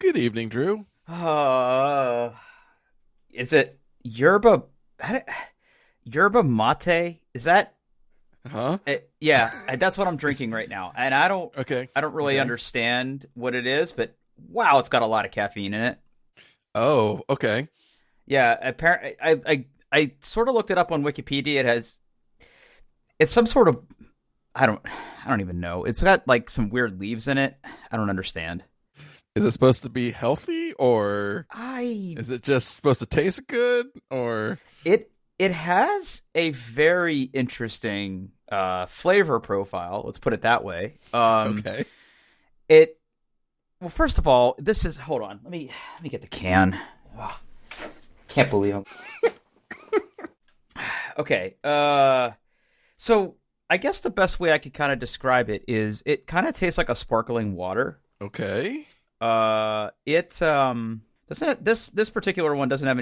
Good evening, Drew. Uh, is it yerba? Yerba mate? Is that? Huh? Yeah, that's what I'm Is- drinking right now, and I don't, okay. I don't really Okay. understand what it is, but wow, it's got a lot of caffeine in it. Oh, okay. Yeah, apparently, I sort of looked it up on Wikipedia. It's some sort of, I don't even know. It's got like some weird leaves in it. I don't understand. Is it supposed to be healthy or I is it just supposed to taste good or it has a very interesting flavor profile. Let's put it that way. okay. It well, first of all, this is hold on. Let me get the can. Oh, can't believe I'm okay. So I guess the best way I could kind of describe it is it kind of tastes like a sparkling water. Okay. It doesn't this particular one doesn't have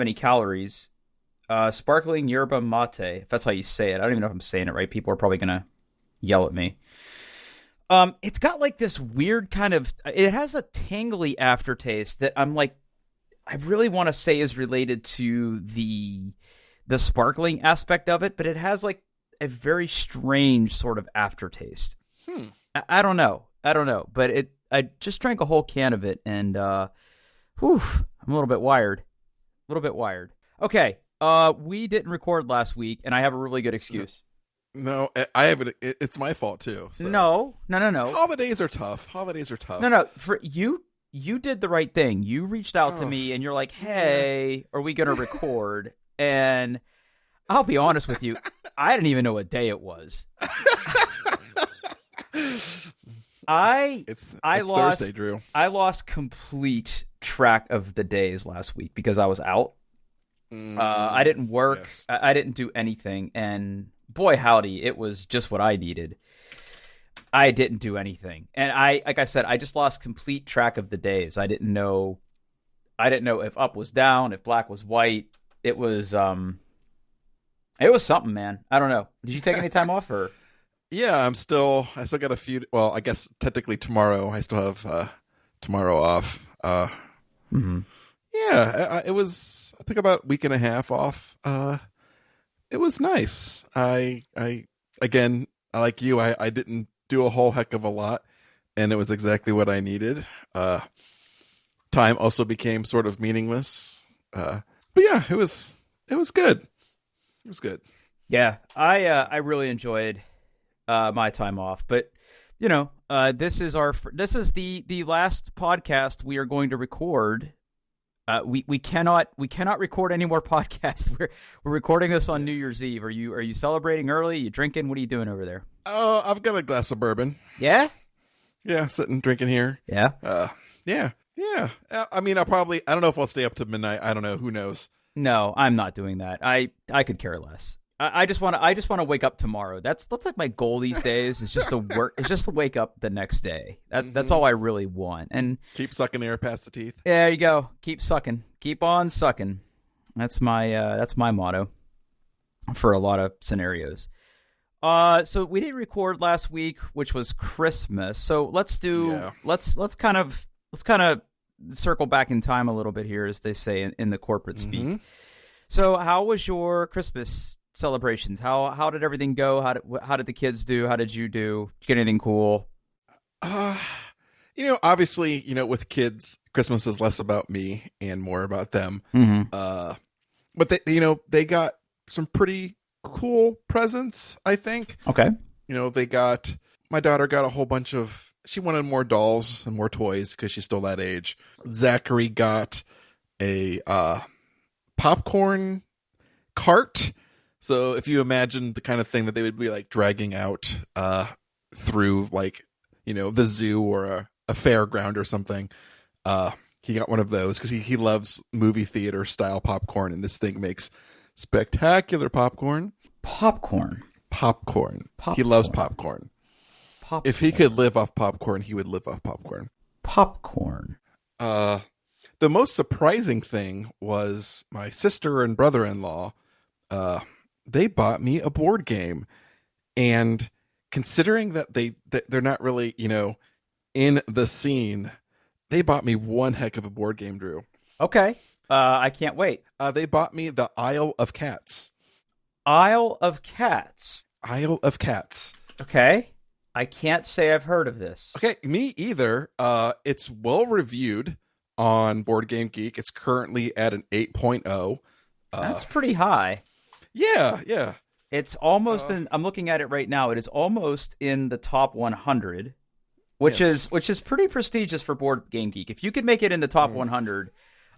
any calories. Sparkling yerba mate, if that's how you say it. I don't even know if I'm saying it right. People are probably gonna yell at me. It's got like this weird kind of. It has a tingly aftertaste that I'm like, I really want to say is related to the sparkling aspect of it, but it has like a very strange sort of aftertaste. Hmm. I don't know. But I just drank a whole can of it, and whew, I'm a little bit wired. A little bit wired. Okay. We didn't record last week, and I have a really good excuse. No, I have it. It's my fault too. So. No. Holidays are tough. Holidays are tough. No. For you did the right thing. You reached out to me, and you're like, "Hey, are we gonna record?" And I'll be honest with you, I didn't even know what day it was. It's I lost Thursday, Drew. I lost complete track of the days last week because I was out. I didn't work. Yes. I didn't do anything, and boy, howdy, it was just what I needed. I didn't do anything, and like I said, I just lost complete track of the days. I didn't know. If up was down, if black was white. It was something, man. I don't know. Did you take any time off, or? Yeah, I still got a few. Well, I guess technically tomorrow. I still have tomorrow off. Mm-hmm. Yeah, it was. I took about a week and a half off. It was nice. Again, I like you. I didn't do a whole heck of a lot, and it was exactly what I needed. Time also became sort of meaningless. But yeah, it was good. It was good. Yeah, I really enjoyed my time off, but this is the last podcast we are going to record. We cannot record any more podcasts. We're recording this on New Year's Eve. Are you celebrating early? You drinking? What are you doing over there? Oh, I've got a glass of bourbon. Yeah. Yeah, sitting drinking here. Yeah. Yeah. I mean, I don't know if I'll stay up to midnight. I don't know. Who knows? No, I'm not doing that. I could care less. I just want to wake up tomorrow. That's like my goal these days. Is just to work. It's just to wake up the next day. That's all I really want. And keep sucking air past the teeth. There you go. Keep sucking. Keep on sucking. That's my motto for a lot of scenarios. So we didn't record last week, which was Christmas. So let's kind of circle back in time a little bit here, as they say in the corporate speak. So how was your Christmas celebrations? How did everything go? How did the kids do? How did you do? Did you get anything cool? Obviously, with kids, Christmas is less about me and more about them. Mm-hmm. But they got some pretty cool presents, I think. Okay. My daughter got a whole bunch of, she wanted more dolls and more toys because she's still that age. Zachary got a popcorn cart. So if you imagine the kind of thing that they would be like dragging out through like, the zoo or a fairground or something, he got one of those because he loves movie theater style popcorn, and this thing makes spectacular popcorn. Popcorn. He loves popcorn. If he could live off popcorn, he would live off popcorn. Popcorn. The most surprising thing was my sister and brother-in-law. They bought me a board game, and considering that they're not really, in the scene, They bought me one heck of a board game, Drew. Okay. I can't wait. They bought me the Isle of Cats. Isle of Cats. Isle of Cats. Okay. I can't say I've heard of this. Okay, me either. It's well reviewed on Board Game Geek. It's currently at an 8.0. That's pretty high. Yeah. It's almost I'm looking at it right now. It is almost in the top 100, which is pretty prestigious for Board Game Geek. If you could make it in the top 100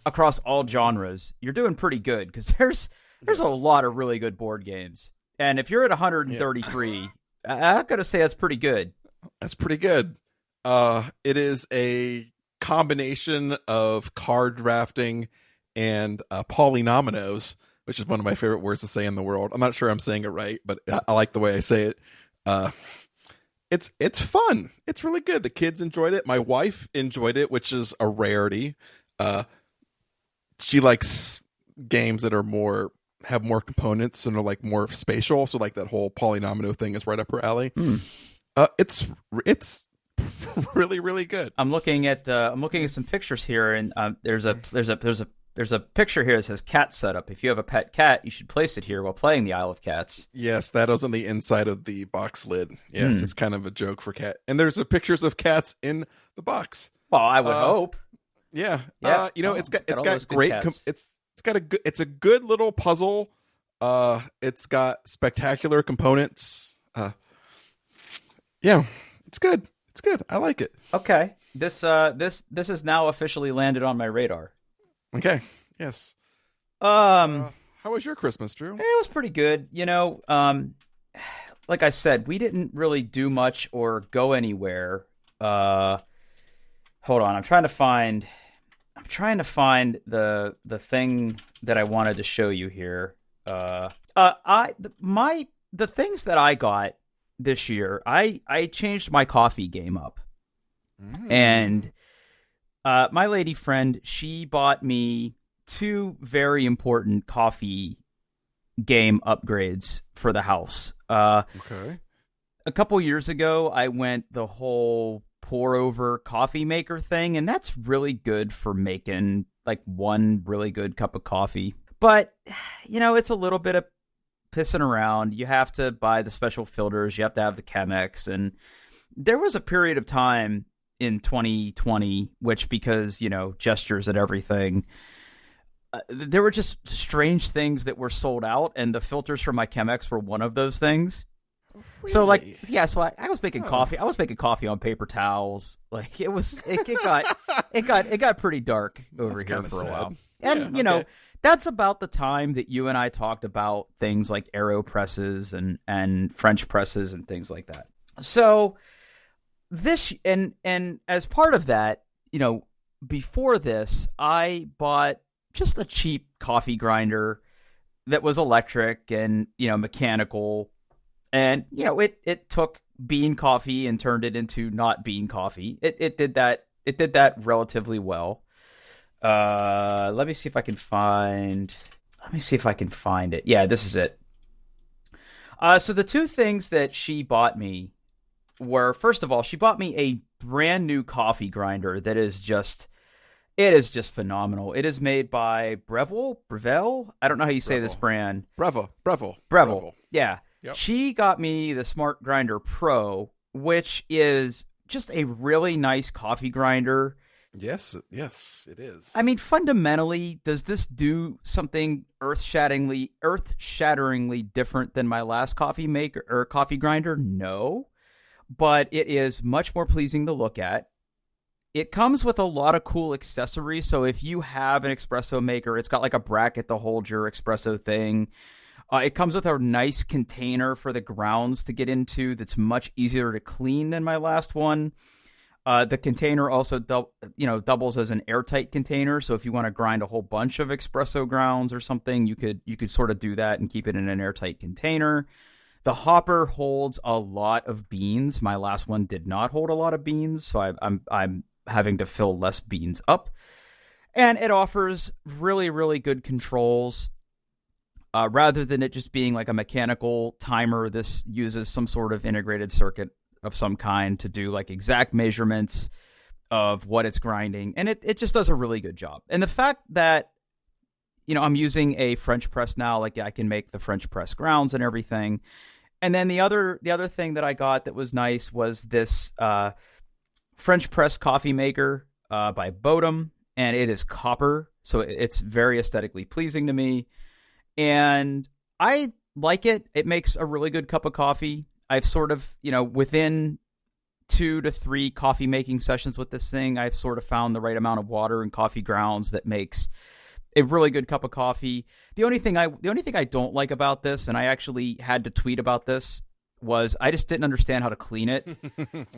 across all genres, you're doing pretty good, because there's a lot of really good board games. And if you're at 133, I'm going to say that's pretty good. That's pretty good. It is a combination of card drafting and polynominos, which is one of my favorite words to say in the world. I'm not sure I'm saying it right, but I like the way I say it. It's fun. It's really good. The kids enjoyed it. My wife enjoyed it, which is a rarity. She likes games that are have more components and are like more spatial. So like that whole polynomino thing is right up her alley. It's really, really good. I'm looking at some pictures here, and there's a picture here that says cat setup. If you have a pet cat, you should place it here while playing the Isle of Cats. Yes, that was on the inside of the box lid. Yes, it's kind of a joke for cat. And there's pictures of cats in the box. Well, I would hope. Yeah. It's got great. It's a good little puzzle. It's got spectacular components. It's good. It's good. I like it. Okay. This has now officially landed on my radar. Okay. Yes. How was your Christmas, Drew? It was pretty good. Like I said, we didn't really do much or go anywhere. Hold on. I'm trying to find the thing that I wanted to show you here. The things that I got this year, I changed my coffee game up. And my lady friend, she bought me 2 very important coffee game upgrades for the house. Okay. A couple years ago, I went the whole pour over coffee maker thing, and that's really good for making like one really good cup of coffee. But, it's a little bit of pissing around. You have to buy the special filters. You have to have the Chemex. And there was a period of time in 2020, which, because, gestures and everything, there were just strange things that were sold out, and the filters for my Chemex were one of those things. Really? So I was making coffee. I was making coffee on paper towels. Like it got pretty dark over here for a while. And that's about the time that you and I talked about things like AeroPresses and French presses and things like that. So this and as part of that, before this, I bought just a cheap coffee grinder that was electric and mechanical. And, it took bean coffee and turned it into not bean coffee. It did that relatively well. Let me see if I can find it. Yeah, this is it. So the 2 things that she bought me were, first of all, she bought me a brand new coffee grinder that is just phenomenal. It is made by Breville. I don't know how you say this brand. Breville. Yeah. Yep. She got me the Smart Grinder Pro, which is just a really nice coffee grinder. Yes, it is. I mean, fundamentally, does this do something earth-shatteringly different than my last coffee maker or coffee grinder? No, but it is much more pleasing to look at. It comes with a lot of cool accessories. So if you have an espresso maker, it's got like a bracket to hold your espresso thing. It comes with a nice container for the grounds to get into that's much easier to clean than my last one. The container also doubles as an airtight container. So if you want to grind a whole bunch of espresso grounds or something, you could sort of do that and keep it in an airtight container. The hopper holds a lot of beans. My last one did not hold a lot of beans, so I'm having to fill less beans up. And it offers really, really good controls. Rather than it just being like a mechanical timer, this uses some sort of integrated circuit of some kind to do like exact measurements, of what it's grinding, and it just does a really good job. And the fact that I'm using a French press now, like I can make the French press grounds and everything. And then the other thing that I got that was nice was this French press coffee maker by Bodum, and it is copper, so it's very aesthetically pleasing to me, and I like it. It makes a really good cup of coffee. I've sort of, within 2 to 3 coffee making sessions with this thing, I've sort of found the right amount of water and coffee grounds that makes a really good cup of coffee. The only thing I don't like about this, and I actually had to tweet about this, was I just didn't understand how to clean it.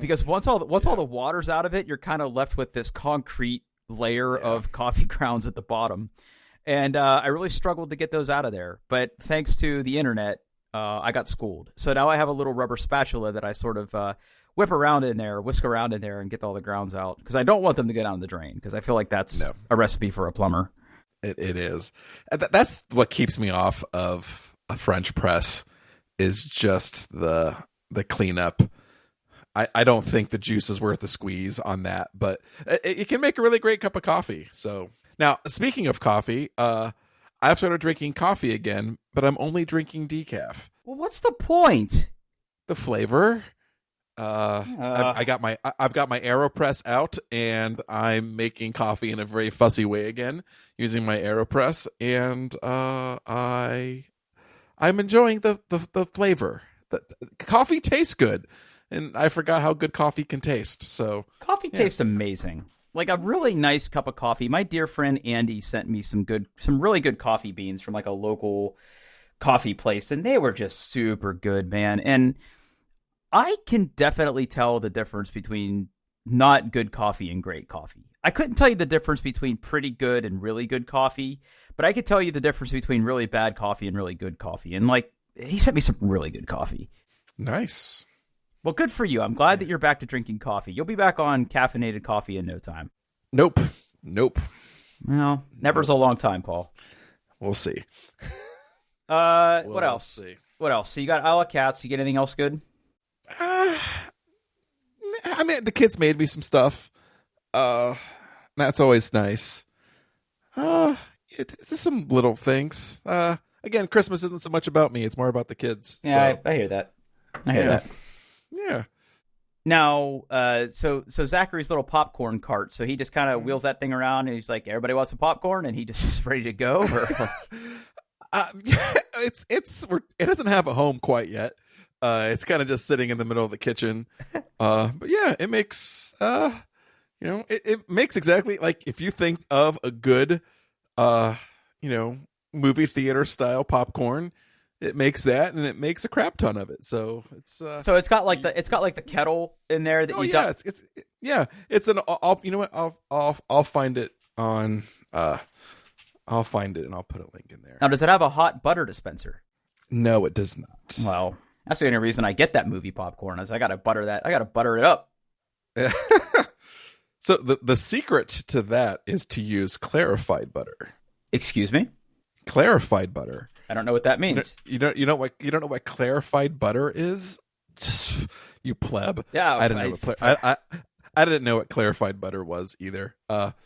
Because once all the water's out of it, you're kind of left with this concrete layer of coffee grounds at the bottom. And I really struggled to get those out of there. But thanks to the internet, I got schooled. So now I have a little rubber spatula that I sort of whisk around in there and get all the grounds out. Because I don't want them to go down the drain, because I feel like that's a recipe for a plumber. It is. That's what keeps me off of a French press, is just the cleanup. I don't think the juice is worth the squeeze on that, but it can make a really great cup of coffee. So now, speaking of coffee, I've started drinking coffee again, but I'm only drinking decaf. Well, what's the point? The flavor. I've got my AeroPress out, and I'm making coffee in a very fussy way again using my AeroPress, and I'm enjoying the flavor. The coffee tastes good, and I forgot how good coffee can taste. So coffee tastes amazing. Like a really nice cup of coffee. My dear friend Andy sent me some really good coffee beans from like a local coffee place, and they were just super good, man. And I can definitely tell the difference between not good coffee and great coffee. I couldn't tell you the difference between pretty good and really good coffee, but I could tell you the difference between really bad coffee and really good coffee. And like, he sent me some really good coffee. Nice. Well, good for you. I'm glad that you're back to drinking coffee. You'll be back on caffeinated coffee in no time. Nope. Well, never's a long time, Paul. We'll see. What else? So you got a la cats. You get anything else good? I mean, the kids made me some stuff. That's always nice. It's just some little things. Again, Christmas isn't so much about me; it's more about the kids. Yeah, so. I hear that. I hear that. Yeah. Now, so Zachary's little popcorn cart. So he just kind of wheels that thing around, and he's like, "Everybody wants some popcorn," and he just is ready to go. It doesn't have a home quite yet. It's kind of just sitting in the middle of the kitchen. But yeah, it makes it makes exactly like if you think of a good movie theater style popcorn, it makes that, and it makes a crap ton of it. So it's it's got like the kettle in there that you got. It's an I'll find it on I'll find it and I'll put a link in there. Now, does it have a hot butter dispenser? No, it does not. Well, that's the only reason I get that movie popcorn is I got to butter it up. So the secret to that is to use clarified butter. Excuse me? Clarified butter. I don't know what that means. You don't know what clarified butter is? Just, you pleb. Yeah, I didn't know what clarified butter was either.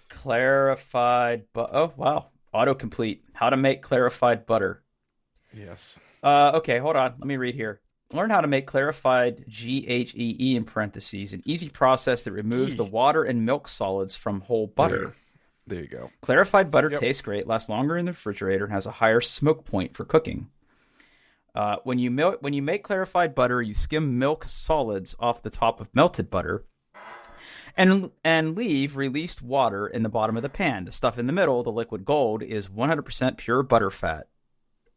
Clarified butter. Oh wow, autocomplete. How to make clarified butter. Yes. Okay, hold on. Let me read here. Learn how to make clarified GHEE in parentheses, an easy process that removes the water and milk solids from whole butter. There you go. Clarified butter tastes great, lasts longer in the refrigerator, and has a higher smoke point for cooking. When you make clarified butter, you skim milk solids off the top of melted butter, and leave released water in the bottom of the pan. The stuff in the middle, the liquid gold, is 100% pure butter fat.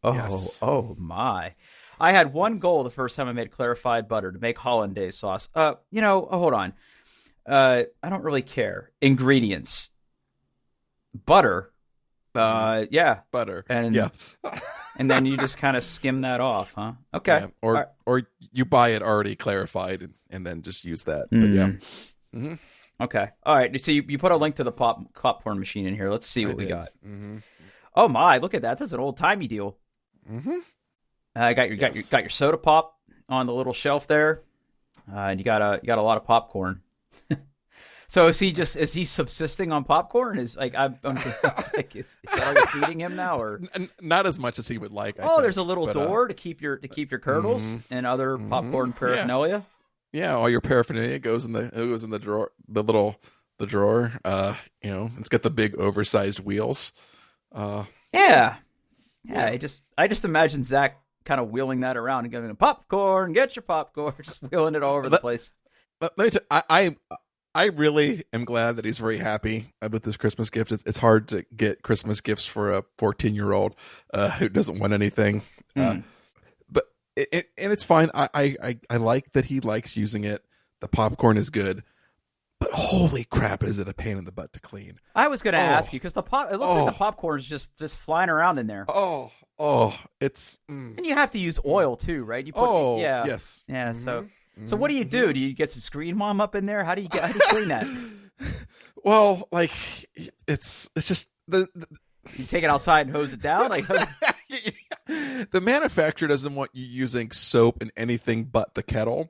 Oh my! I had one goal the first time I made clarified butter to make hollandaise sauce. Hold on. I don't really care. Ingredients. Butter. Butter. And and then you just kind of skim that off, huh? Okay. Yeah. Or you buy it already clarified and then just use that. But yeah. Mm-hmm. Okay. All right. So you put a link to the popcorn machine in here. Let's see what we got. Mm-hmm. Oh my! Look at that. That's an old timey deal. Mm-hmm. Got your soda pop on the little shelf there, and you got a lot of popcorn. So is he subsisting on popcorn? Is like I'm like, is that all you're feeding him now, or Not as much as he would like. there's a little door to keep your kernels and other popcorn paraphernalia. Yeah, all your paraphernalia goes in the drawer, the drawer. It's got the big oversized wheels. Yeah. I just imagine Zach kind of wheeling that around and going, popcorn, get your popcorn, just wheeling it all over the place. Let me I really am glad that he's very happy with this Christmas gift. It's hard to get Christmas gifts for a 14-year-old who doesn't want anything. But it's fine. I like that he likes using it. The popcorn is good. But holy crap, is it a pain in the butt to clean? I was going to ask you, because it looks like the popcorn is just flying around in there. It's... And you have to use oil too, right? You put, yes. Yeah, So what do you do? Do you get some Screen Mom up in there? How do you clean that? Well, like it's just the you take it outside and hose it down. Like the manufacturer doesn't want you using soap in anything but the kettle,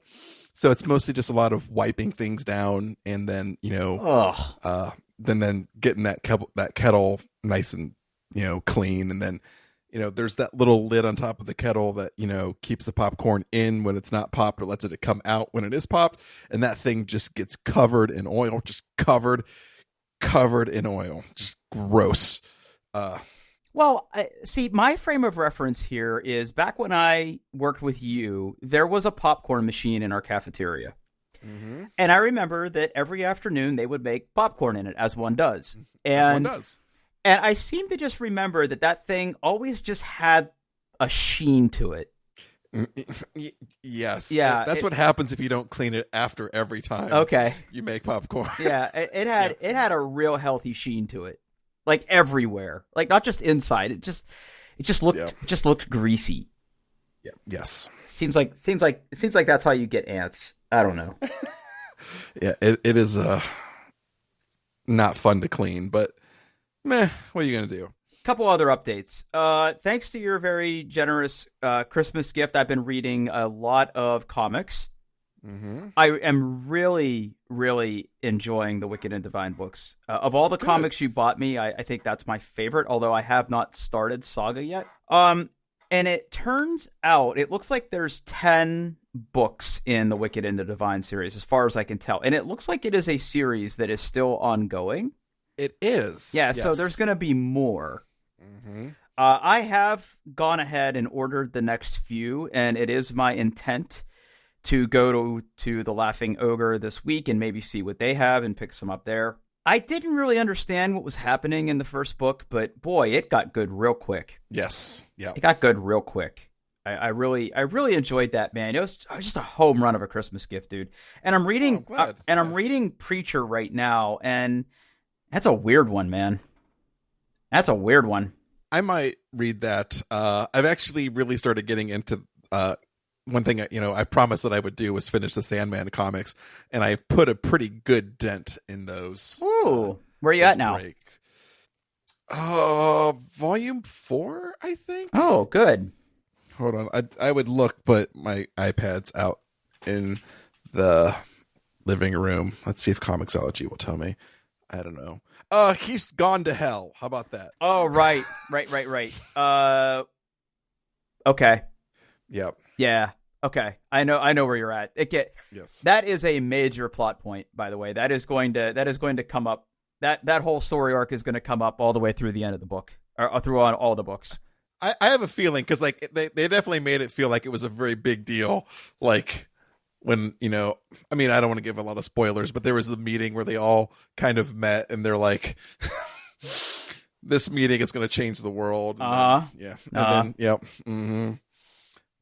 so it's mostly just a lot of wiping things down and then then getting that kettle nice and clean, and then. There's that little lid on top of the kettle that, keeps the popcorn in when it's not popped, or lets it come out when it is popped. And that thing just gets covered in oil, just covered in oil. Just gross. Well, see, my frame of reference here is back when I worked with you, there was a popcorn machine in our cafeteria. Mm-hmm. And I remember that every afternoon they would make popcorn in it, as one does. And I seem to just remember that thing always just had a sheen to it. Yes. Yeah. That's what happens if you don't clean it after every time. Okay. You make popcorn. Yeah. It had a real healthy sheen to it, like everywhere, like not just inside. It just looked greasy. Yeah. Yes. Seems like that's how you get ants. I don't know. Yeah. It is not fun to clean, but. Meh, what are you going to do? Couple other updates. Thanks to your very generous Christmas gift, I've been reading a lot of comics. Mm-hmm. I am really, really enjoying the Wicked and Divine books. Of all the comics you bought me, I think that's my favorite, although I have not started Saga yet. And it turns out, it looks like there's 10 books in the Wicked and the Divine series, as far as I can tell. And it looks like it is a series that is still ongoing. It is. Yeah, yes. So there's going to be more. Mm-hmm. I have gone ahead and ordered the next few, and it is my intent to go to the Laughing Ogre this week and maybe see what they have and pick some up there. I didn't really understand what was happening in the first book, but boy, it got good real quick. Yes. Yeah. It got good real quick. I really enjoyed that, man. It was just a home run of a Christmas gift, dude. And I'm reading I'm reading Preacher right now, and that's a weird one, man. That's a weird one. I might read that. I've actually really started getting into one thing. I promised that I would do was finish the Sandman comics, and I've put a pretty good dent in those. Ooh, where are you at now? Volume 4, I think. Oh, good. Hold on, I would look, but my iPad's out in the living room. Let's see if Comixology will tell me. I don't know. He's gone to hell. How about that? Oh, right. Okay. Yep. Yeah. Okay. I know where you're at. Yes. That is a major plot point, by the way. That is going to come up. That whole story arc is going to come up all the way through the end of the book, or through on all the books. I have a feeling, because like they definitely made it feel like it was a very big deal. Like when, I don't want to give a lot of spoilers, but there was the meeting where they all kind of met, and they're like, this meeting is going to change the world. Then, yep. Mm-hmm.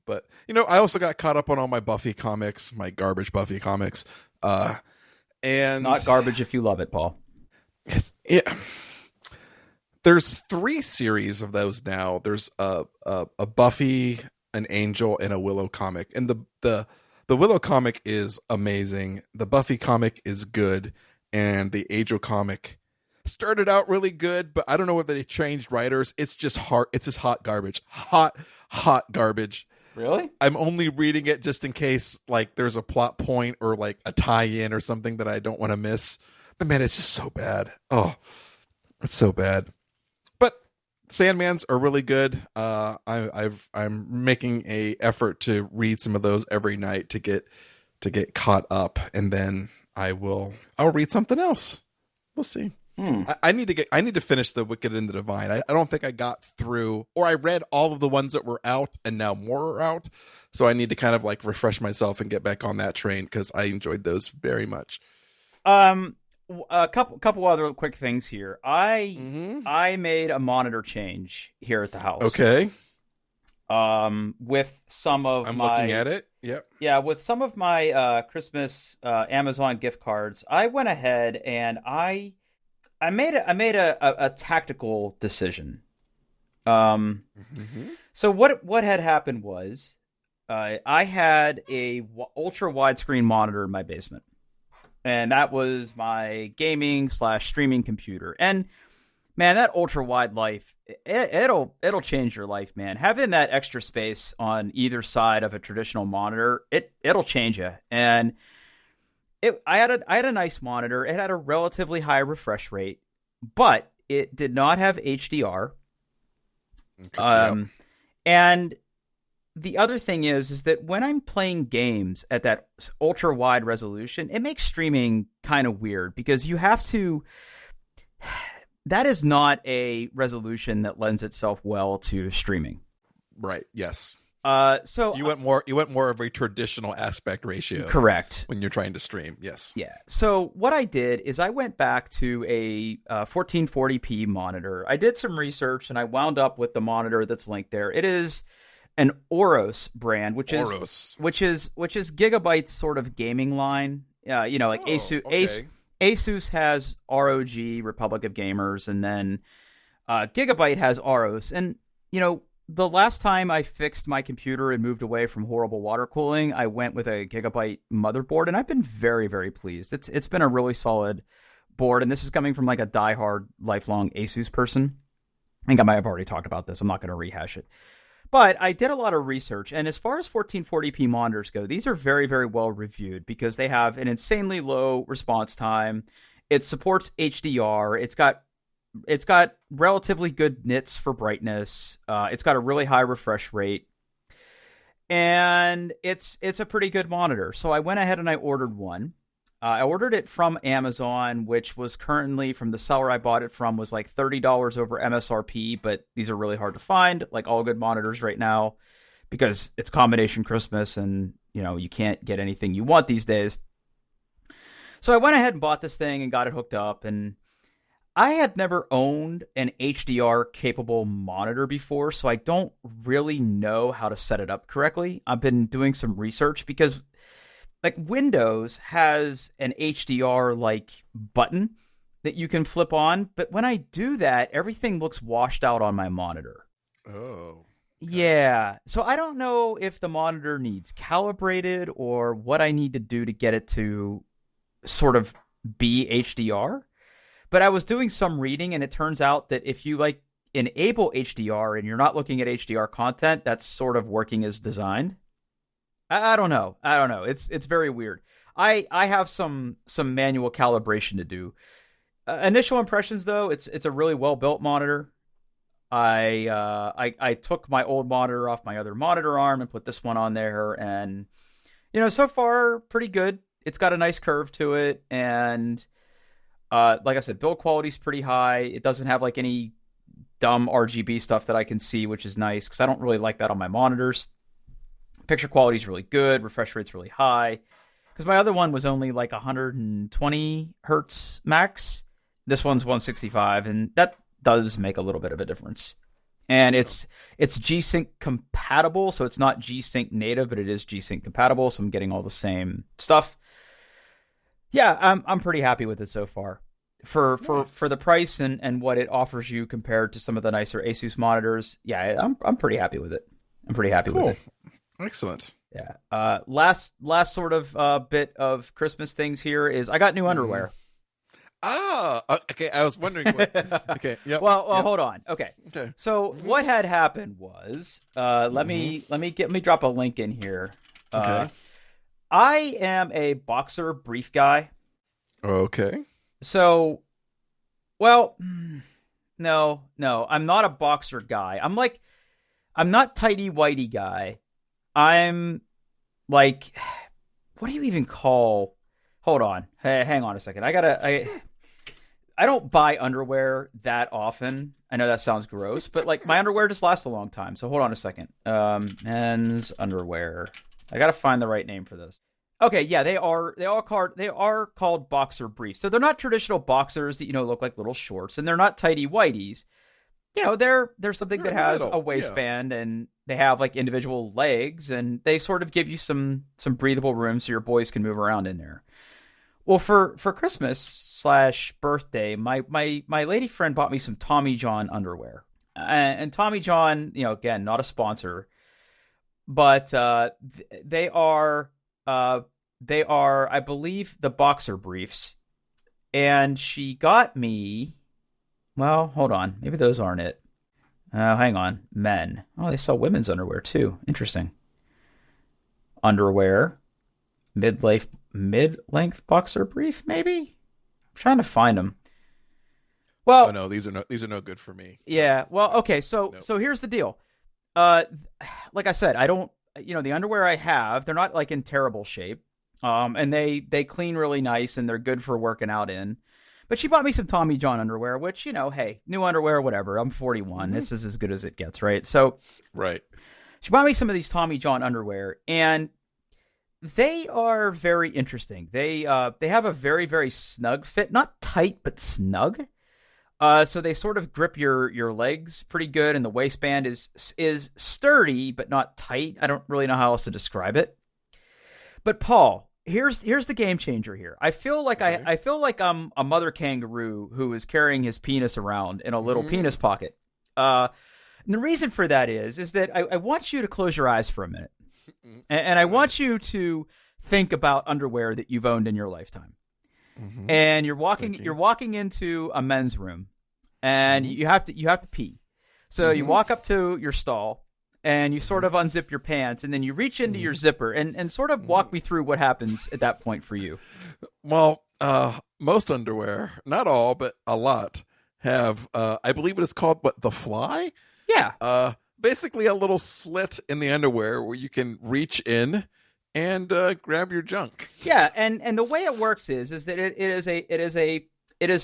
But, I also got caught up on all my Buffy comics, my garbage Buffy comics. And not garbage if you love it, Paul. Yeah. There's 3 series of those now. There's a Buffy, an Angel, and a Willow comic. And the Willow comic is amazing. The Buffy comic is good. And the Angel comic started out really good, but I don't know whether they changed writers. It's just hard. It's just hot garbage. Hot garbage. Really? I'm only reading it just in case like there's a plot point or like a tie-in or something that I don't want to miss. But man, it's just so bad. Oh, it's so bad. But Sandmans are really good. I'm making a effort to read some of those every night to get caught up, and then I'll read something else. We'll see. I need to finish The Wicked and the Divine. I don't think I got through, or I read all of the ones that were out, and now more are out. So I need to kind of like refresh myself and get back on that train because I enjoyed those very much. A couple other quick things here. I made a monitor change here at the house. Okay. With some of I'm my looking at it. Yep. Yeah, with some of my Christmas Amazon gift cards, I went ahead and I made a tactical decision. So what had happened was I had a ultra widescreen monitor in my basement, and that was my gaming / streaming computer. And man, that ultra wide life, it'll change your life, man. Having that extra space on either side of a traditional monitor, it'll change you. And I had a nice monitor. It had a relatively high refresh rate, but it did not have HDR. And the other thing is that when I'm playing games at that ultra wide resolution, it makes streaming kind of weird because you have to. That is not a resolution that lends itself well to streaming. Right. Yes. So you went more of a traditional aspect ratio. Correct. When you're trying to stream. Yes. Yeah. So what I did is I went back to a 1440p monitor. I did some research and I wound up with the monitor that's linked there. It is an Oros brand, which is Gigabyte's sort of gaming line. Like Asus. Okay. Asus has ROG, Republic of Gamers, and then Gigabyte has Aros. And, the last time I fixed my computer and moved away from horrible water cooling, I went with a Gigabyte motherboard, and I've been very, very pleased. It's been a really solid board, and this is coming from like a diehard, lifelong Asus person. I think I might have already talked about this. I'm not going to rehash it. But I did a lot of research, and as far as 1440p monitors go, these are very, very well reviewed because they have an insanely low response time. It supports HDR. It's got relatively good nits for brightness. It's got a really high refresh rate, and it's a pretty good monitor. So I went ahead and I ordered one. I ordered it from Amazon, which was currently, from the seller I bought it from, was like $30 over MSRP, but these are really hard to find, like all good monitors right now, because it's combination Christmas and, you can't get anything you want these days. So I went ahead and bought this thing and got it hooked up, and I had never owned an HDR-capable monitor before, so I don't really know how to set it up correctly. I've been doing some research because like Windows has an HDR like button that you can flip on, but when I do that, everything looks washed out on my monitor. Oh. Okay. Yeah. So I don't know if the monitor needs calibrated or what I need to do to get it to sort of be HDR. But I was doing some reading, and it turns out that if you like enable HDR and you're not looking at HDR content, that's sort of working as designed. I don't know. It's very weird. I have some manual calibration to do. Initial impressions, though, it's a really well built monitor. I took my old monitor off my other monitor arm and put this one on there, and so far pretty good. It's got a nice curve to it, and like I said, build quality's pretty high. It doesn't have like any dumb RGB stuff that I can see, which is nice because I don't really like that on my monitors. Picture quality is really good. Refresh rate's really high. Because my other one was only like 120 hertz max. This one's 165, and that does make a little bit of a difference. And it's G-Sync compatible, so it's not G-Sync native, but it is G-Sync compatible, so I'm getting all the same stuff. Yeah, I'm pretty happy with it so far. For the price and what it offers you compared to some of the nicer Asus monitors, yeah, I'm pretty happy with it. I'm pretty happy with it. Excellent. Yeah. Last sort of bit of Christmas things here is I got new underwear. Okay. I was wondering. Okay. Yep. Well, hold on. Okay. So what had happened was, let me drop a link in here. Okay. I am a boxer brief guy. Okay. So, well, no, I'm not a boxer guy. I'm not tighty whitey guy. I'm like, what do you even call? Hold on, hey, hang on a second. I don't buy underwear that often. I know that sounds gross, but like my underwear just lasts a long time. So hold on a second. Men's underwear. I gotta find the right name for this. Okay, yeah, they are called boxer briefs. So they're not traditional boxers that look like little shorts, and they're not tighty whities. They're something that has a waistband, and they have like individual legs, and they sort of give you some breathable room so your boys can move around in there. Well, for Christmas/birthday, my lady friend bought me some Tommy John underwear, and Tommy John, again, not a sponsor, but they are I believe the boxer briefs, and she got me. Well, hold on, maybe those aren't it. Hang on, men. Oh, they sell women's underwear too. Interesting. Underwear, mid-length boxer brief, maybe. I'm trying to find them. Well, oh no, these are no good for me. Yeah. Well, okay. So here's the deal. Like I said, I don't. The underwear I have, they're not like in terrible shape. And they clean really nice, and they're good for working out in. But she bought me some Tommy John underwear, which, hey, new underwear, whatever. I'm 41. Mm-hmm. This is as good as it gets, right? So, right. She bought me some of these Tommy John underwear, and they are very interesting. They have a very, very snug fit, not tight, but snug. So they sort of grip your legs pretty good, and the waistband is sturdy but not tight. I don't really know how else to describe it. But Paul, here's the game changer here. I feel like okay. I feel like I'm a mother kangaroo who is carrying his penis around in a little penis pocket. And the reason for that is that I want you to close your eyes for a minute, and I want you to think about underwear that you've owned in your lifetime. Mm-hmm. And you're walking into a men's room, and you have to pee. So you walk up to your stall, and you sort of unzip your pants, and then you reach into your zipper and sort of walk me through what happens at that point for you. Well, most underwear, not all, but a lot, have I believe it is called the fly? Yeah. Basically a little slit in the underwear where you can reach in and grab your junk. Yeah, and the way it works is that it is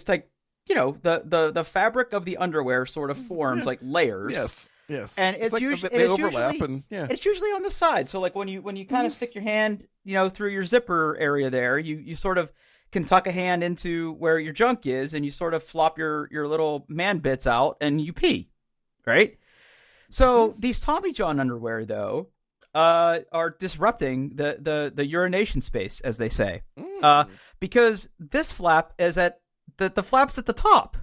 like, the fabric of the underwear sort of forms like layers. Yes. And it's like usually they overlap, and it's usually on the side. So like when you kind of stick your hand, through your zipper area there, you sort of can tuck a hand into where your junk is, and you sort of flop your little man bits out, and you pee, right? So these Tommy John underwear, though, are disrupting the urination space, as they say, because this flap is at the flap's at the top.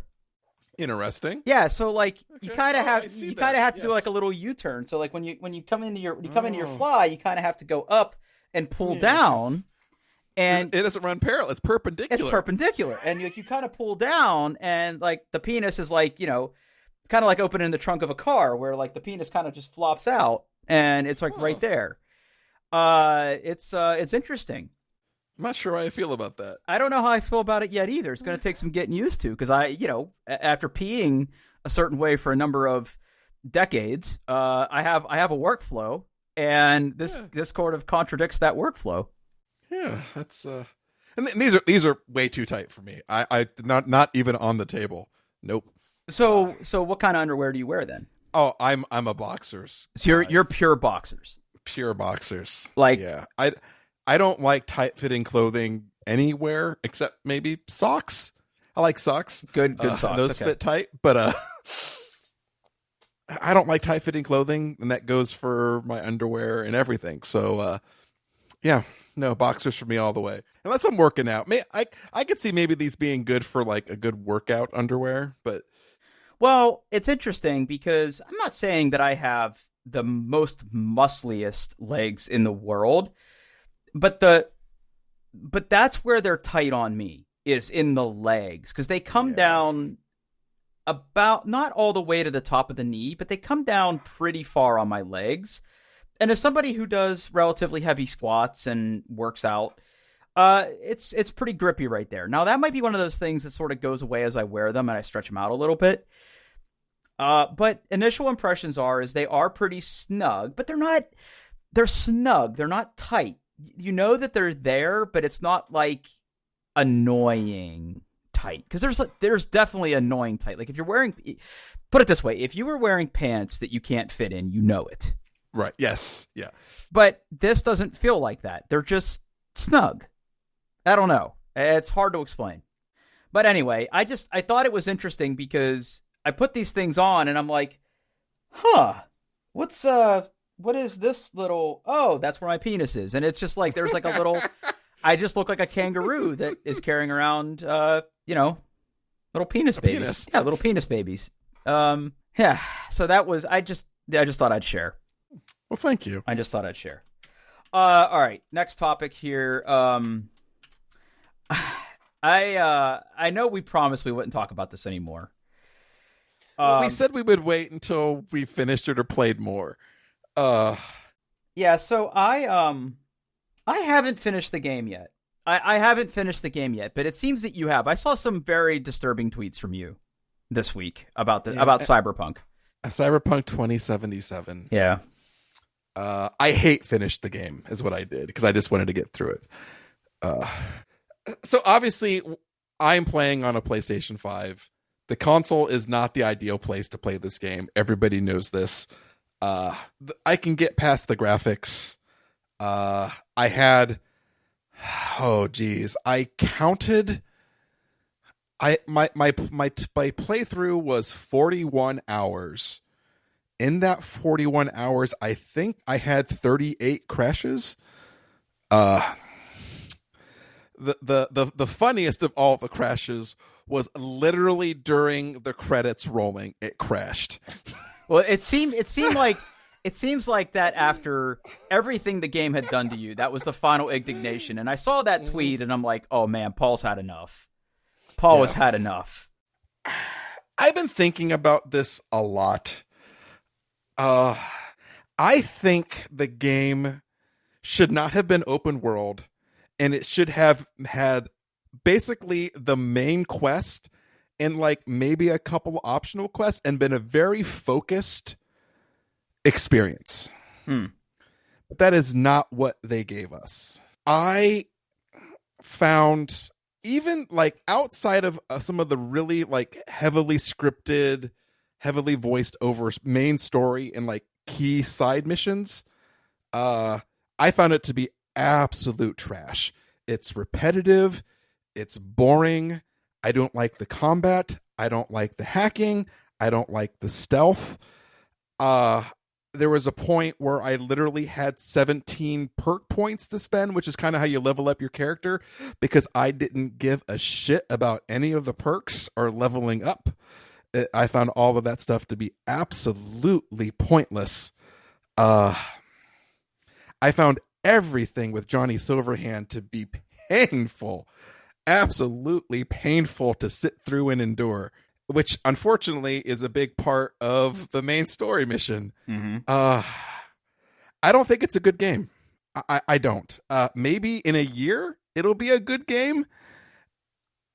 Interesting. Yeah, so like you kind of have to do like a little U-turn. So like when you come into your fly, you kind of have to go up and pull down. And it doesn't run parallel; it's perpendicular. It's perpendicular, and you kind of pull down, and like the penis is like kind of like opening the trunk of a car, where like the penis kind of just flops out, and it's like right there. It's interesting. I'm not sure how I feel about that. I don't know how I feel about it yet either. It's going to take some getting used to, because after peeing a certain way for a number of decades, I have a workflow, and this sort of contradicts that workflow. Yeah, that's and these are way too tight for me. I not even on the table. Nope. So what kind of underwear do you wear then? Oh, I'm a boxers. So you're pure boxers. Pure boxers. Like, yeah. I don't like tight-fitting clothing anywhere except maybe socks. I like socks. Good socks. Those fit tight, but I don't like tight-fitting clothing, and that goes for my underwear and everything. So, yeah, no, boxers for me all the way. Unless I'm working out. I could see maybe these being good for like a good workout underwear, but... Well, it's interesting because I'm not saying that I have the most muscliest legs in the world, but that's where they're tight on me, is in the legs, because they come down about not all the way to the top of the knee, but they come down pretty far on my legs. And as somebody who does relatively heavy squats and works out, It's pretty grippy right there. Now that might be one of those things that sort of goes away as I wear them and I stretch them out a little bit. But initial impressions is they are pretty snug, but they're snug. They're not tight. You know that they're there, but it's not like annoying tight. Because there's definitely annoying tight. Like if you're wearing, put it this way, if you were wearing pants that you can't fit in, you know it. Right. Yes. Yeah. But this doesn't feel like that. They're just snug. I don't know. It's hard to explain. But anyway, I thought it was interesting because I put these things on and I'm like, what is this little, oh, that's where my penis is. And it's just like, there's like a little, I just look like a kangaroo that is carrying around, little penis babies. Penis. Yeah, little penis babies. Yeah. So that was, I just thought I'd share. Well, thank you. I just thought I'd share. All right. Next topic here. I know we promised we wouldn't talk about this anymore. Well, we said we would wait until we finished it or played more. Yeah, so I haven't finished the game yet. I haven't finished the game yet, but it seems that you have. I saw some very disturbing tweets from you this week about Cyberpunk. Cyberpunk 2077. Yeah. I finished the game is what I did because I just wanted to get through it. So obviously I'm playing on a PlayStation 5. The console is not the ideal place to play this game. Everybody knows this. I can get past the graphics. I counted. My playthrough was 41 hours. In that 41 hours, I think I had 38 crashes. The funniest of all the crashes was literally during the credits rolling. It crashed. Well, it seems like that after everything the game had done to you, that was the final indignation. And I saw that tweet, and I'm like, oh man, Paul's had enough. Paul has had enough. I've been thinking about this a lot. I think the game should not have been open world, and it should have had basically the main quest and like maybe a couple optional quests and been a very focused experience. But that is not what they gave us. I found even like outside of some of the really like heavily scripted, heavily voiced over main story and like key side missions, I found it to be absolute trash. It's repetitive. It's boring. I don't like the combat. I don't like the hacking. I don't like the stealth. There was a point where I literally had 17 perk points to spend, which is kind of how you level up your character, because I didn't give a shit about any of the perks or leveling up. I found all of that stuff to be absolutely pointless. I found everything with Johnny Silverhand to be painful, absolutely painful to sit through and endure, which unfortunately is a big part of the main story mission. Mm-hmm. I don't think it's a good game. I don't. Maybe in a year it'll be a good game.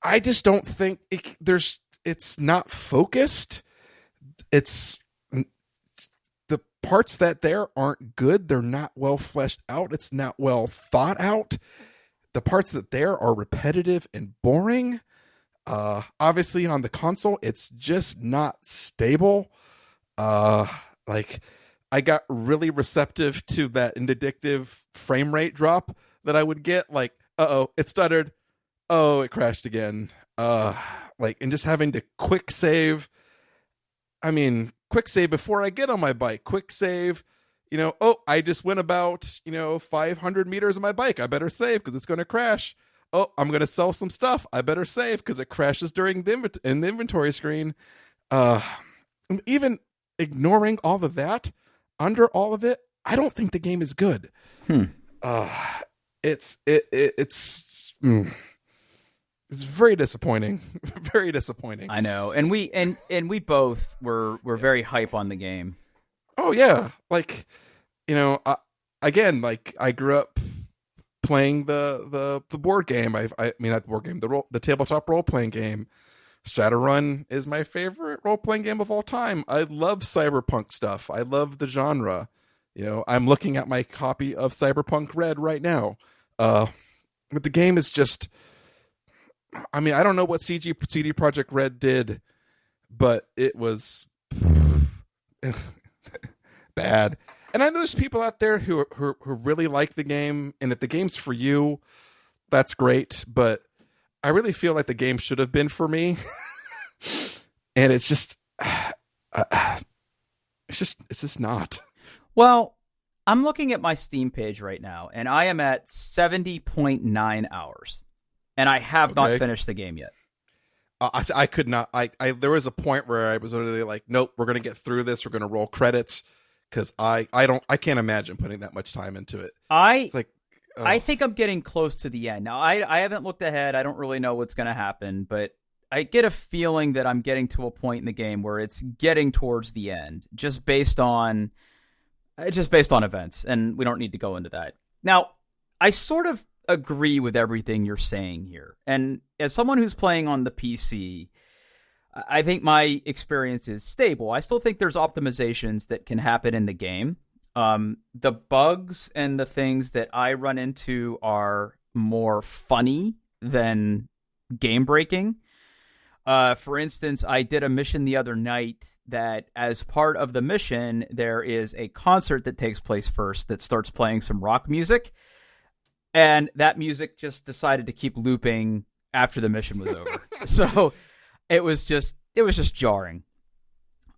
I just don't think it's not focused. It's the parts that there aren't good. They're not well fleshed out. It's not well thought out. The parts that there are repetitive and boring. Obviously on the console, it's just not stable. Like I got really receptive to that addictive frame rate drop that I would get. Like, it stuttered. Oh, it crashed again. And just having to quick save. I mean, quick save before I get on my bike. Quick save. I just went about, 500 meters on my bike. I better save because it's going to crash. Oh, I'm going to sell some stuff. I better save because it crashes during the inventory screen. Even ignoring all of that, under all of it, I don't think the game is good. It's very disappointing. Very disappointing. I know. And we both were very hype on the game. Oh yeah. Like, again, like I grew up playing the board game. I mean, not the board game, the tabletop role playing game. Shadowrun is my favorite role playing game of all time. I love cyberpunk stuff. I love the genre. I'm looking at my copy of Cyberpunk Red right now. But the game is just, I mean, I don't know what CD Projekt Red did, but it was bad. And I know there's people out there who really like the game, and if the game's for you, that's great. But I really feel like the game should have been for me, and it's just not. Well, I'm looking at my Steam page right now, and I am at 70.9 hours, and I have not finished the game yet. I could not. I there was a point where I was literally like, nope, we're gonna get through this. We're gonna roll credits. Because I can't imagine putting that much time into it. I think I'm getting close to the end. Now, I haven't looked ahead. I don't really know what's going to happen, but I get a feeling that I'm getting to a point in the game where it's getting towards the end, just based on events, and we don't need to go into that. Now, I sort of agree with everything you're saying here, and as someone who's playing on the PC, I think my experience is stable. I still think there's optimizations that can happen in the game. The bugs and the things that I run into are more funny than game breaking. For instance, I did a mission the other night that as part of the mission, there is a concert that takes place first that starts playing some rock music. And that music just decided to keep looping after the mission was over. So it was just jarring.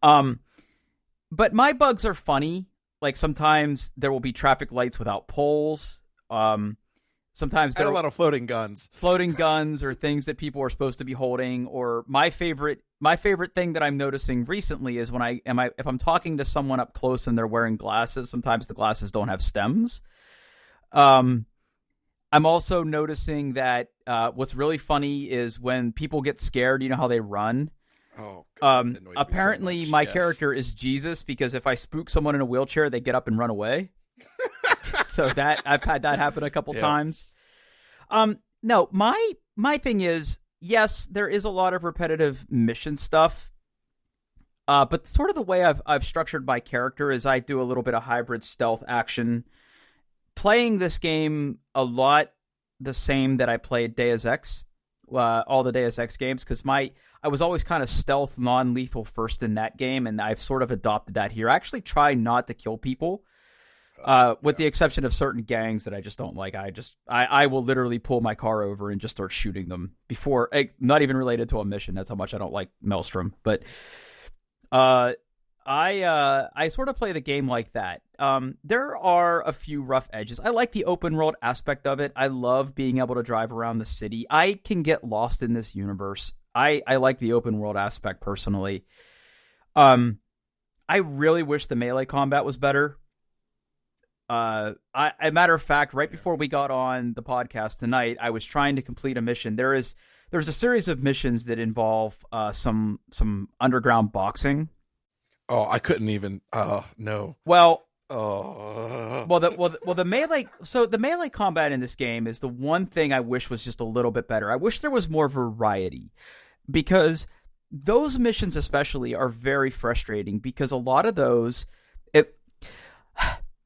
But my bugs are funny. Like sometimes there will be traffic lights without poles. Sometimes there are a lot of floating guns or things that people are supposed to be holding. Or my favorite thing that I'm noticing recently is if I'm talking to someone up close and they're wearing glasses, sometimes the glasses don't have stems. I'm also noticing that what's really funny is when people get scared, you know how they run? Oh, God, apparently so my character is Jesus, because if I spook someone in a wheelchair, they get up and run away. So that I've had that happen a couple times. No, my thing is, yes, there is a lot of repetitive mission stuff. But sort of the way I've structured my character is I do a little bit of hybrid stealth action. Playing this game a lot the same that I played Deus Ex, all the Deus Ex games, because I was always kind of stealth, non-lethal first in that game, and I've sort of adopted that here. I actually try not to kill people, with the exception of certain gangs that I just don't like. I will literally pull my car over and just start shooting them before, not even related to a mission. That's how much I don't like Maelstrom. But I sort of play the game like that. There are a few rough edges. I like the open world aspect of it. I love being able to drive around the city. I can get lost in this universe. I like the open world aspect personally. I really wish the melee combat was better. A matter of fact, right before we got on the podcast tonight, I was trying to complete a mission. There's a series of missions that involve some underground boxing. Oh, I couldn't even. No. Well. Oh. Well, the melee. So the melee combat in this game is the one thing I wish was just a little bit better. I wish there was more variety, because those missions especially are very frustrating, because a lot of those.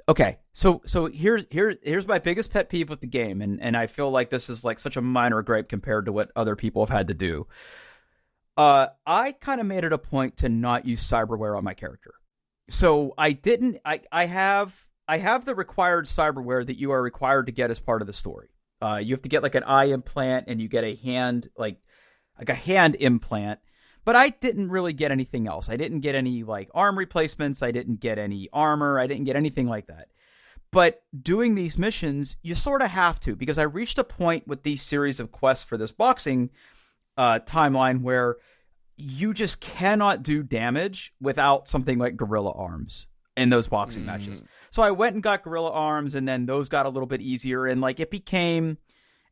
Okay, so here's my biggest pet peeve with the game, and I feel like this is like such a minor gripe compared to what other people have had to do. I kind of made it a point to not use cyberware on my character. So I didn't. I have the required cyberware that you are required to get as part of the story. You have to get like an eye implant, and you get a hand like a hand implant. But I didn't really get anything else. I didn't get any like arm replacements. I didn't get any armor. I didn't get anything like that. But doing these missions, you sort of have to, because I reached a point with these series of quests for this boxing timeline where you just cannot do damage without something like gorilla arms in those boxing matches. So I went and got gorilla arms, and then those got a little bit easier. And like it became,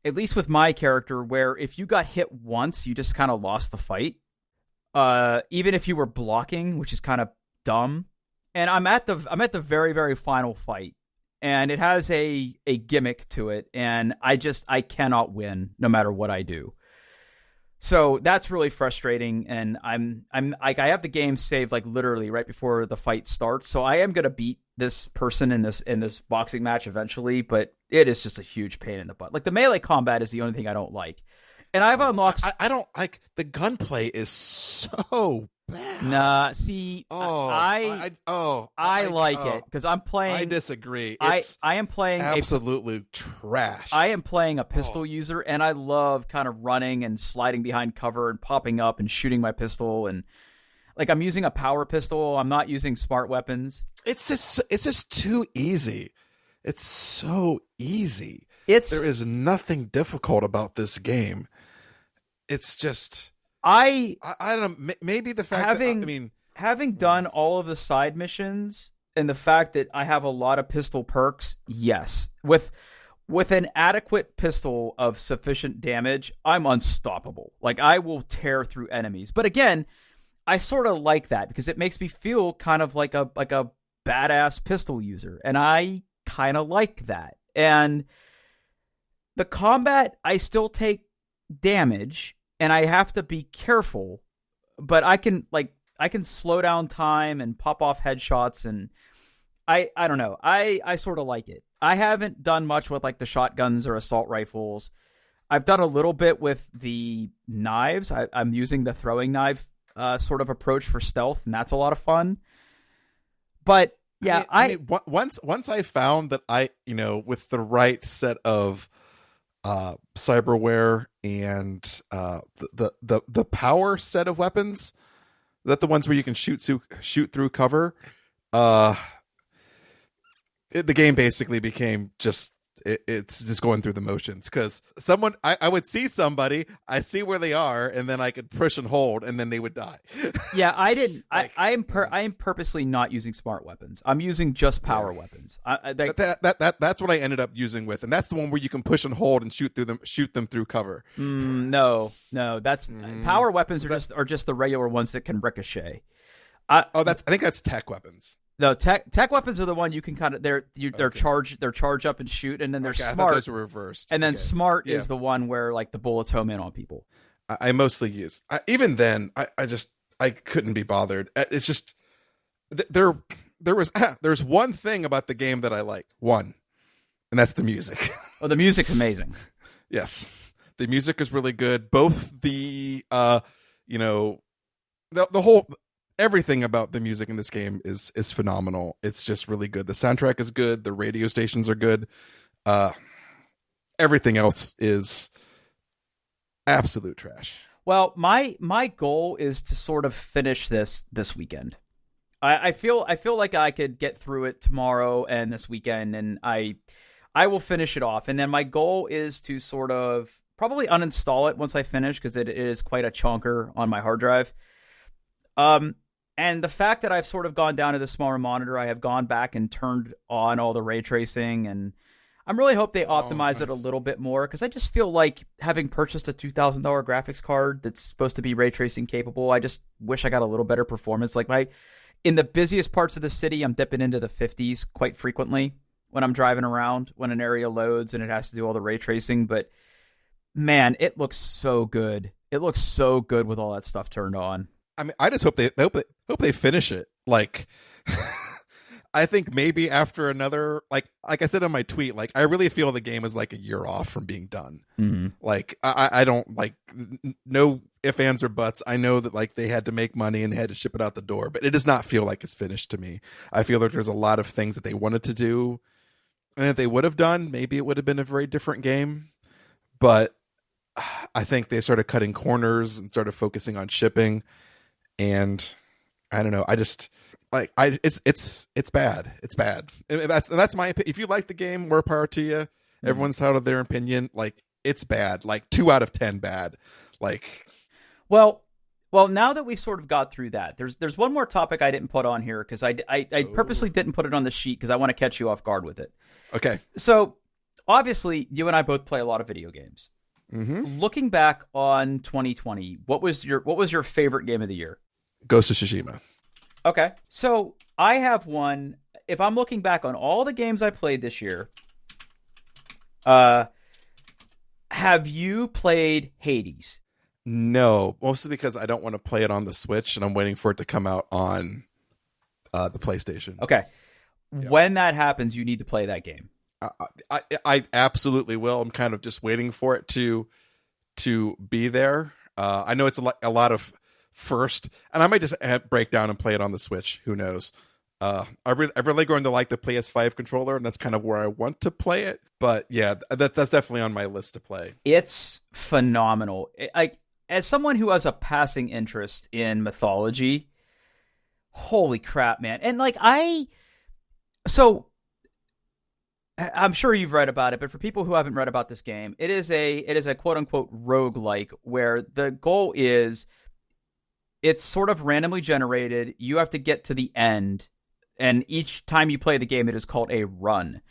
at least with my character, where if you got hit once, you just kind of lost the fight. Even if you were blocking, which is kind of dumb. And I'm at the very, very final fight. and it has a gimmick to it, and I cannot win no matter what I do. So that's really frustrating, and I'm like, I have the game saved like literally right before the fight starts, so I am gonna beat this person in this boxing match eventually, but it is just a huge pain in the butt. Like, the melee combat is the only thing I don't like, and I've unlocked. I don't like the gunplay is so bad. Nah, see, I like it because I'm playing. I disagree. I am playing absolutely trash. I am playing a pistol user, and I love kind of running and sliding behind cover and popping up and shooting my pistol, and like, I'm using a power pistol. I'm not using smart weapons. It's just too easy. It's so easy. There is nothing difficult about this game. It's just I don't know. Maybe the fact having done all of the side missions and the fact that I have a lot of pistol perks, yes. With an adequate pistol of sufficient damage, I'm unstoppable. Like, I will tear through enemies. But again, I sort of like that because it makes me feel kind of like a badass pistol user, and I kind of like that. And the combat, I still take damage, and I have to be careful, but I can slow down time and pop off headshots, and I don't know. I sort of like it. I haven't done much with like the shotguns or assault rifles. I've done a little bit with the knives. I'm using the throwing knife sort of approach for stealth, and that's a lot of fun. But yeah, once I found that with the right set of cyberware and the power set of weapons, that the ones where you can shoot through cover, the game basically became just it's just going through the motions, because I would see somebody, I see where they are, and then I could push and hold, and then they would die. Yeah, I didn't. I am purposely not using smart weapons. I'm using just power weapons. That's what I ended up using with, and that's the one where you can push and hold and shoot them through cover. No, that's power weapons are just the regular ones that can ricochet. I think that's tech weapons. No, tech weapons are the one you can kind of they're charge up and shoot, and then they're smart. I thought those were reversed. And then smart is the one where like the bullets home in on people. I mostly use. Even then, I couldn't be bothered. It's just there's one thing about the game that I like, and that's the music. Oh, the music's amazing. Yes, the music is really good. Both the the whole. Everything about the music in this game is phenomenal. It's just really good. The soundtrack is good. The radio stations are good. Everything else is absolute trash. Well, my goal is to sort of finish this weekend. I feel like I could get through it tomorrow and this weekend, and I will finish it off. And then my goal is to sort of probably uninstall it once I finish, because it is quite a chunker on my hard drive. And the fact that I've sort of gone down to the smaller monitor, I have gone back and turned on all the ray tracing, and I'm really hope they optimize it a little bit more, because I just feel like, having purchased a $2,000 graphics card that's supposed to be ray tracing capable, I just wish I got a little better performance. Like, in the busiest parts of the city, I'm dipping into the 50s quite frequently when I'm driving around, when an area loads and it has to do all the ray tracing. But man, it looks so good. It looks so good with all that stuff turned on. I mean, I just hope they finish it. Like, I think maybe after another, like I said in my tweet, like, I really feel the game is like a year off from being done. Mm-hmm. Like, I don't like no ifs, ands, or buts. I know that like they had to make money and they had to ship it out the door, but it does not feel like it's finished to me. I feel that there's a lot of things that they wanted to do, and if they would have done, maybe it would have been a very different game. But I think they started cutting corners and started focusing on shipping. And I don't know. I just like it's bad. It's bad. And that's my opinion. If you like the game, more power to you. Everyone's entitled to their opinion. Like, it's bad. Like 2 out of 10 bad. Like, well, now that we sort of got through that, there's one more topic I didn't put on here, because I purposely didn't put it on the sheet because I want to catch you off guard with it. Okay. So obviously, you and I both play a lot of video games. Mm-hmm. Looking back on 2020, what was your favorite game of the year? Ghost of Tsushima. Okay. So I have one. if I'm looking back on all the games I played this year, have you played Hades? No, mostly because I don't want to play it on the Switch, and I'm waiting for it to come out on the PlayStation. Okay. Yeah. When that happens, you need to play that game. I absolutely will. I'm kind of just waiting for it to be there. I know it's a lot of first, and I might just break down and play it on the Switch. Who knows? I'm really going to like the PS5 controller, and that's kind of where I want to play it. But yeah, that's definitely on my list to play. It's phenomenal. As someone who has a passing interest in mythology, holy crap, man! And I'm sure you've read about it, but for people who haven't read about this game, it is a quote unquote roguelike where the goal is it's sort of randomly generated. You have to get to the end, and each time you play the game, it is called a run.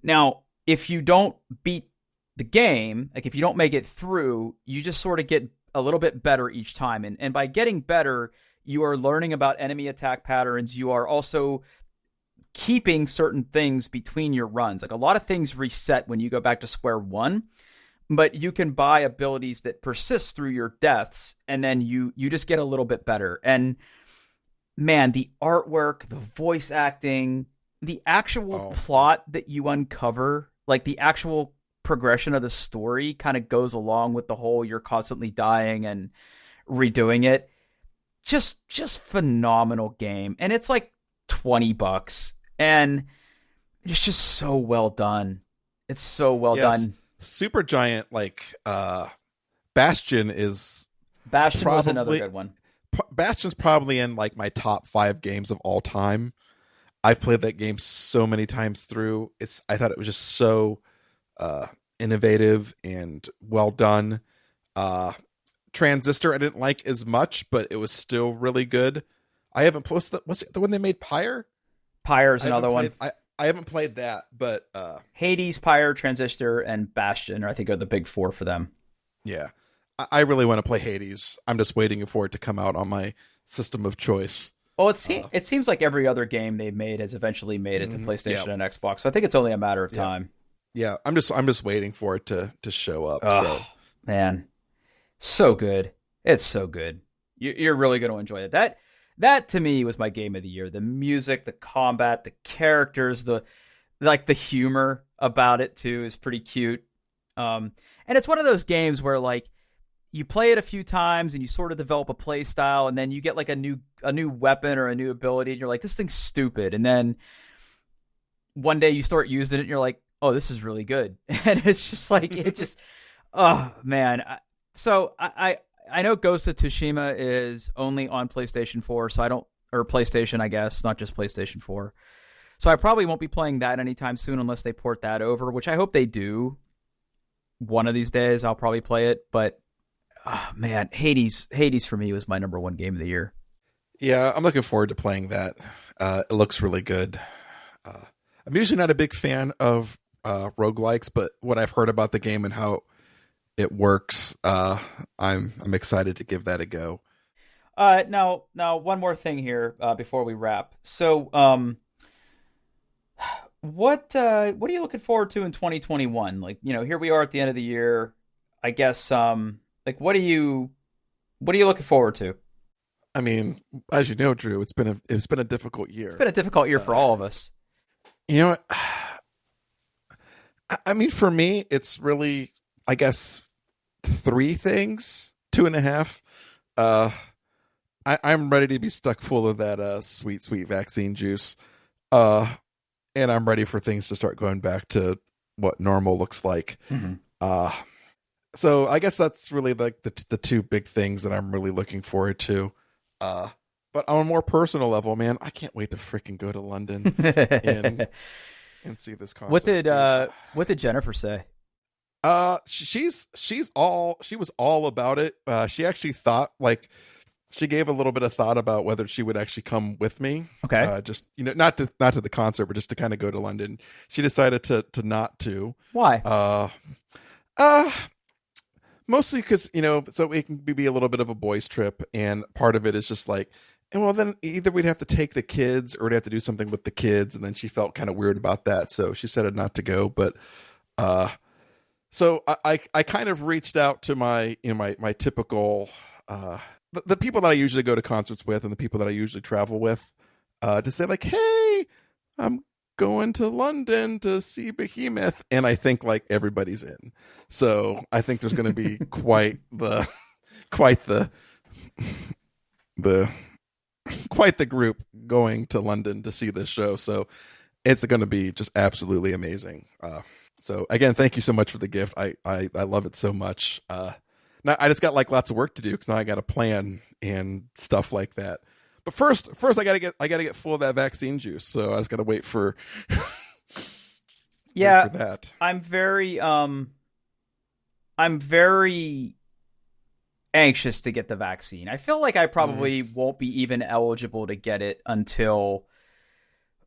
Now, if you don't beat the game, like if you don't make it through, you just sort of get a little bit better each time. And by getting better, you are learning about enemy attack patterns. You are also keeping certain things between your runs. Like a lot of things reset when you go back to square one, but you can buy abilities that persist through your deaths, and then you just get a little bit better. And man, the artwork, the voice acting, the actual plot that you uncover, like the actual progression of the story kind of goes along with the whole you're constantly dying and redoing it. Just phenomenal game. And it's like $20. And it's just so well done. It's so well done. Super Giant, Bastion was another good one. Bastion's probably in like my top 5 games of all time. I've played that game so many times through. I thought it was just so innovative and well done. Transistor I didn't like as much, but it was still really good. I haven't posted. Was it the one they made? Pyre? Pyre's another one. I haven't played that, but Hades, Pyre, Transistor, and Bastion, I think, are the big 4 for them. Yeah, I really want to play Hades. I'm just waiting for it to come out on my system of choice. Well, it seems like every other game they've made has eventually made it to PlayStation and Xbox. So I think it's only a matter of time. Yeah, I'm just waiting for it to show up. Oh, so man, so good. It's so good. You're really going to enjoy it. That to me was my game of the year. The music, the combat, the characters, the humor about it too is pretty cute. And it's one of those games where like you play it a few times and you sort of develop a play style, and then you get like a new weapon or a new ability, and you're like, this thing's stupid. And then one day you start using it and you're like, oh, this is really good. And it's just like, oh man. So I know Ghost of Tsushima is only on PlayStation 4, or PlayStation, I guess, not just PlayStation 4. So I probably won't be playing that anytime soon unless they port that over, which I hope they do. One of these days I'll probably play it, but man, Hades for me was my number 1 game of the year. Yeah, I'm looking forward to playing that. It looks really good. I'm usually not a big fan of roguelikes, but what I've heard about the game and how it works, I'm excited to give that a go. Now one more thing here before we wrap. So what are you looking forward to in 2021? Like, here we are at the end of the year. I guess what are you looking forward to? I mean, as you know, Drew, it's been a difficult year. It's been a difficult year for all of us. You know what? I mean, for me, it's really, I guess, 3 things, 2.5. I'm ready to be stuck full of that sweet vaccine juice, and I'm ready for things to start going back to what normal looks like. Mm-hmm. So I guess that's really like the 2 big things that I'm really looking forward to. But on a more personal level, man, I can't wait to freaking go to London and see this concert. What did Jennifer say? She was all about it. She actually thought, like, she gave a little bit of thought about whether she would actually come with me. Okay. Just, not to the concert, but just to kind of go to London. She decided to not to. Why? Mostly because, so it can be a little bit of a boys trip, and part of it is just like, And well, then either we'd have to take the kids or we'd have to do something with the kids. And then she felt kind of weird about that. So she said not to go. But so I kind of reached out to my typical, the people that I usually go to concerts with and the people that I usually travel with to say like, hey, I'm going to London to see Behemoth. And I think like everybody's in. So I think there's going to be quite the group going to London to see this show. So it's going to be just absolutely amazing. So again, thank you so much for the gift. I love it so much. Now I just got like lots of work to do because now I got to plan and stuff like that. But first I gotta get full of that vaccine juice. So I just gotta wait for yeah. wait for that. I'm very anxious to get the vaccine. I feel like I probably won't be even eligible to get it until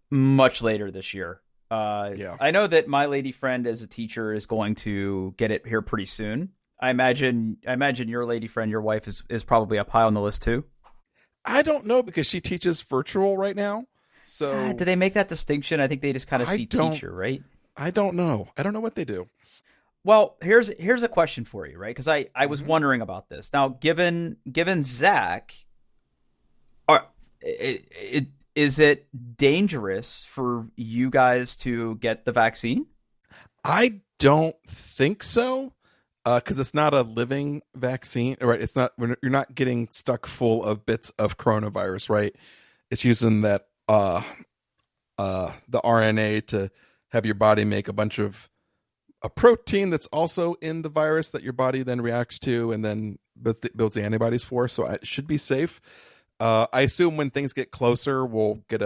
much later this year. I know that my lady friend as a teacher is going to get it here pretty soon. I imagine your lady friend, your wife is probably up high on the list too. I don't know because she teaches virtual right now. So do they make that distinction? I think they just kind of see teacher, right? I don't know. I don't know what they do. Well, here's a question for you, right? Because I was wondering about this. Now, given Zach, is it dangerous for you guys to get the vaccine? I don't think so. Because it's not a living vaccine, right? It's not. You're not getting stuck full of bits of coronavirus, right? It's using that the RNA to have your body make a bunch of a protein that's also in the virus that your body then reacts to and then builds the antibodies for. So it should be safe. I assume when things get closer, we'll get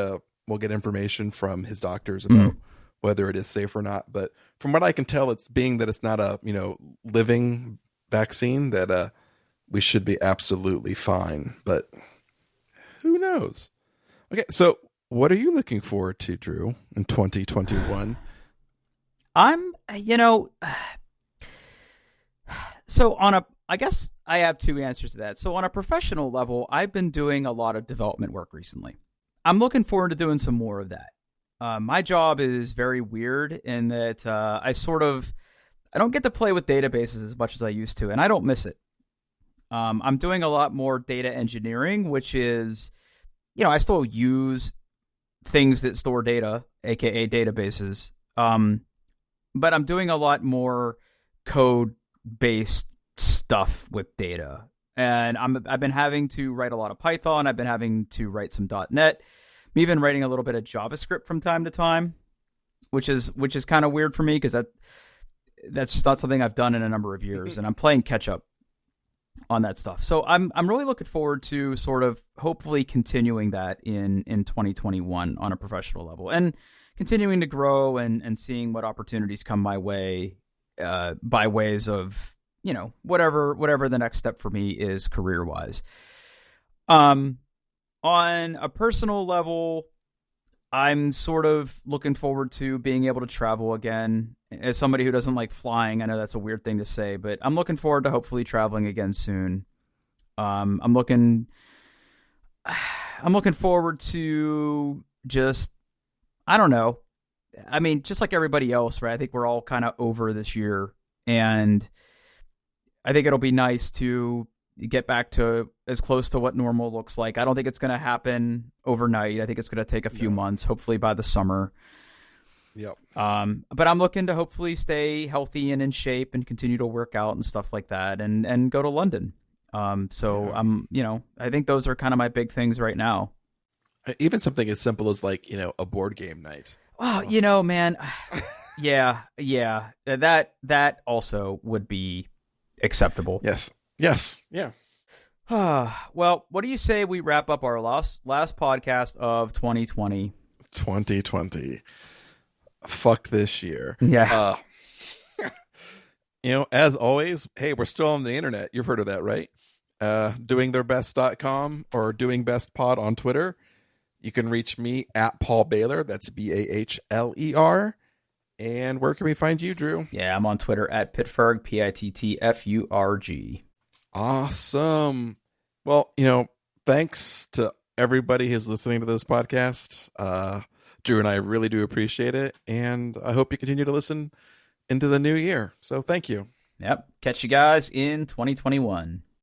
information from his doctors about whether it is safe or not. But from what I can tell, it's being that it's not a living vaccine that we should be absolutely fine. But who knows? Okay, so what are you looking forward to, Drew, in 2021? So I guess I have two answers to that. So on a professional level, I've been doing a lot of development work recently. I'm looking forward to doing some more of that. My job is very weird in that I don't get to play with databases as much as I used to, and I don't miss it. I'm doing a lot more data engineering, which is, I still use things that store data, aka databases, but I'm doing a lot more code-based stuff with data. And I've been having to write a lot of Python. I've been having to write some .NET. I'm even writing a little bit of JavaScript from time to time, which is kind of weird for me because that's just not something I've done in a number of years, and I'm playing catch up on that stuff. So I'm really looking forward to sort of hopefully continuing that in 2021 on a professional level and continuing to grow and seeing what opportunities come my way by ways of whatever the next step for me is career wise. On a personal level, I'm sort of looking forward to being able to travel again. As somebody who doesn't like flying, I know that's a weird thing to say, but I'm looking forward to hopefully traveling again soon. I'm looking forward to just, I don't know. I mean, just like everybody else, right? I think we're all kind of over this year, and I think it'll be nice to get back to as close to what normal looks like. I don't think it's going to happen overnight. I think it's going to take a few months, hopefully by the summer. Yep. But I'm looking to hopefully stay healthy and in shape and continue to work out and stuff like that and go to London. So I think those are kind of my big things right now. Even something as simple as like, a board game night. Oh, man. Yeah. That also would be acceptable. Yes. Yeah. Well, what do you say we wrap up our last podcast of 2020? 2020. Fuck this year. Yeah. As always, hey, we're still on the internet. You've heard of that, right? Doingtheirbest.com or Doing Best Pod on Twitter. You can reach me at Paul Baylor. That's BAHLER. And where can we find you, Drew? Yeah, I'm on Twitter at Pitfurg, PITTFURG. Awesome. Well, thanks to everybody who's listening to this podcast. Drew and I really do appreciate it, and I hope you continue to listen into the new year. So thank you. Yep. Catch you guys in 2021.